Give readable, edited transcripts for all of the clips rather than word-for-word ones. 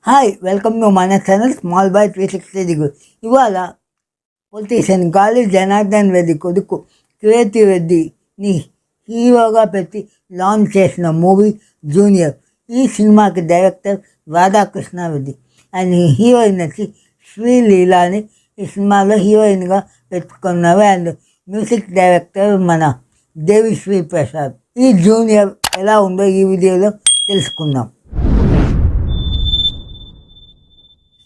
Hi welcome to మన channel small bye 360 degree. ఇవాళ politician గాలి జనార్దన్ రెడ్డి కొడుకు కీర్తి రెడ్డిని హీరోగా పెట్టి లాంచ్ చేసిన మూవీ జూనియర్. ఈ సినిమాకి డైరెక్టర్ రాధాకృష్ణారెడ్డి అండ్ హీరోయిన్ వచ్చి శ్రీలీలాని ఈ సినిమాలో హీరోయిన్గా పెట్టుకున్నారు. అండ్ మ్యూజిక్ డైరెక్టర్ మన దేవిశ్రీ ప్రసాద్. ఈ జూనియర్ ఎలా ఉందో ఈ వీడియోలో తెలుసుకుందాం.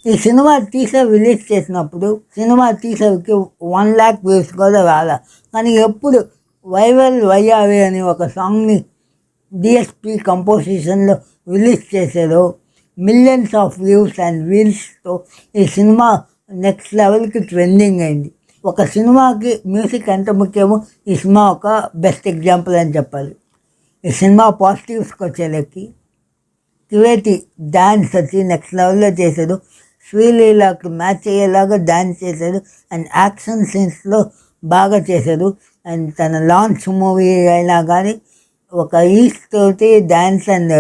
ఈ సినిమా టీజర్ రిలీజ్ చేసినప్పుడు సినిమా టీజర్కి 1 lakh వ్యూస్ కూడా రాలా. కానీ ఎప్పుడు వైరల్ వయ్యావే అని ఒక సాంగ్ని డిఎస్పి కంపోజిషన్లో రిలీజ్ చేశారో మిలియన్స్ ఆఫ్ వ్యూస్ అండ్ రీల్స్తో ఈ సినిమా నెక్స్ట్ లెవెల్కి ట్రెండింగ్ అయింది. ఒక సినిమాకి మ్యూజిక్ ఎంత ముఖ్యమో ఈ సినిమా ఒక బెస్ట్ ఎగ్జాంపుల్ అని చెప్పాలి. ఈ సినిమా పాజిటివ్స్కి వచ్చేలకి క్రియేటి డ్యాన్స్ వచ్చి నెక్స్ట్ లెవెల్లో చేశాడు. శ్రీలీలాకి మ్యాచ్ అయ్యేలాగా డ్యాన్స్ చేశాడు అండ్ యాక్షన్ సీన్స్లో బాగా చేశాడు. అండ్ తన లాంచ్ మూవీ అయినా కానీ ఒక ఈస్ట్ తోటి డ్యాన్స్ అండ్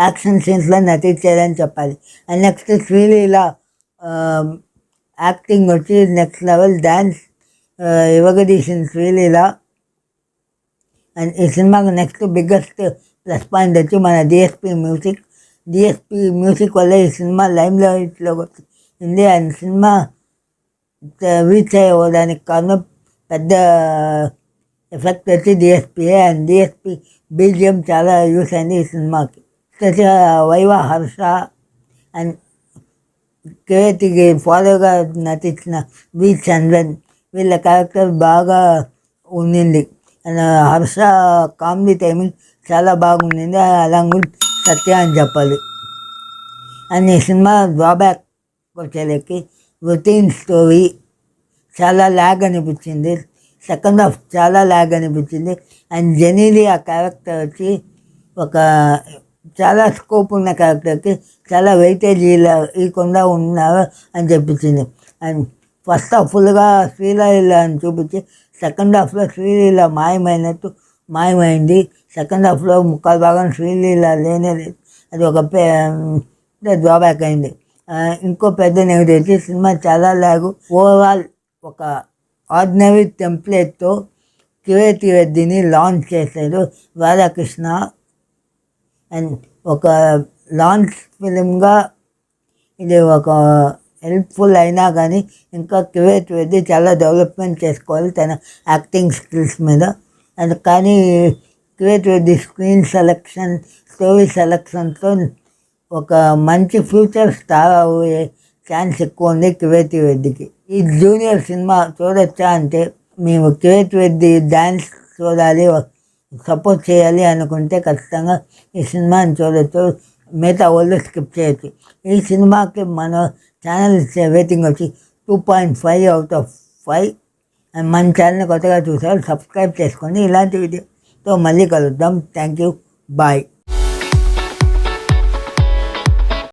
యాక్షన్ సీన్స్లో నటించారని చెప్పాలి. అండ్ నెక్స్ట్ శ్రీలీల యాక్టింగ్ వచ్చి నెక్స్ట్ లెవెల్ డ్యాన్స్ ఇవ్వగదీసిన శ్రీలీల. అండ్ ఈ సినిమాకి నెక్స్ట్ బిగ్గెస్ట్ ప్లస్ పాయింట్ వచ్చి మన డిఎస్పి మ్యూజిక్ వల్ల ఈ సినిమా లైమ్లైట్లో వచ్చింది. అండ్ సినిమా రీచ్ అయ్యేదానికి కారణం పెద్ద ఎఫెక్ట్ వచ్చి డిఎస్పీఏ. అండ్ డిఎస్పి బీజిఎం చాలా యూస్ అయింది ఈ సినిమాకి. వైవా హర్ష అండ్ కేతికి ఫాలోగా నటించిన వి చంద్రన్ వీళ్ళ క్యారెక్టర్ బాగా ఉండింది. అండ్ హర్ష కామెడీ టైమింగ్ చాలా బాగుండింది. అలాగే సత్య అని చెప్పాలి. అండ్ ఈ సినిమా డ్రాబ్యాక్ వచ్చేలకి రొటీన్ స్టోరీ చాలా ల్యాగ్ అనిపించింది. సెకండ్ హాఫ్ చాలా ల్యాగ్ అనిపించింది. అండ్ జెనీలి ఆ క్యారెక్టర్ వచ్చి ఒక చాలా స్కోప్ ఉన్న క్యారెక్టర్కి చాలా వెయిటేజ్ ఇవ్వకుండా ఉన్నారు అని చెప్పించింది. అండ్ ఫస్ట్ హాఫ్ ఫుల్గా శ్రీలీల అని చూపించి సెకండ్ హాఫ్లో శ్రీలీల మాయమైంది. సెకండ్ హాఫ్లో ముక్కాలు భాగం శ్రీలీల లేనేది. అది ఒక డ్రాబ్యాక్ అయింది. ఇంకో పెద్ద నెగటివ్ వచ్చి సినిమా చాలా లాగు. ఓవరాల్ ఒక ఆర్డినరీ టెంప్లెట్తో కీర్తి రెడ్డిని లాంచ్ చేశారు రాధాకృష్ణ. అండ్ ఒక లాంచ్ ఫిలింగా ఇది ఒక హెల్ప్ఫుల్ అయినా కానీ ఇంకా కీర్తి రెడ్డి చాలా డెవలప్మెంట్ చేసుకోవాలి తన యాక్టింగ్ స్కిల్స్ మీద. అండ్ కానీ కీర్తి రెడ్డి స్క్రీన్ సెలెక్షన్ స్టోరీ సెలెక్షన్తో ఒక మంచి ఫ్యూచర్ స్టార్ అయ్యే ఛాన్స్ ఎక్కువ ఉంది కీర్తి రెడ్డికి. ఈ జూనియర్ సినిమా చూడొచ్చా అంటే మేము కీర్తి రెడ్డి డ్యాన్స్ చూడాలి సపోర్ట్ చేయాలి అనుకుంటే ఖచ్చితంగా ఈ సినిమాని చూడొచ్చు. మిగతా వాళ్ళు స్కిప్ చేయొచ్చు. ఈ సినిమాకి మన ఛానల్ ఇచ్చే రేటింగ్ వచ్చి 2.5 out of 5. అండ్ మన ఛానల్ని కొత్తగా చూసారు సబ్స్క్రైబ్ చేసుకోండి. ఇలాంటి వీడియోతో మళ్ళీ కలుద్దాం. Thank you. బాయ్.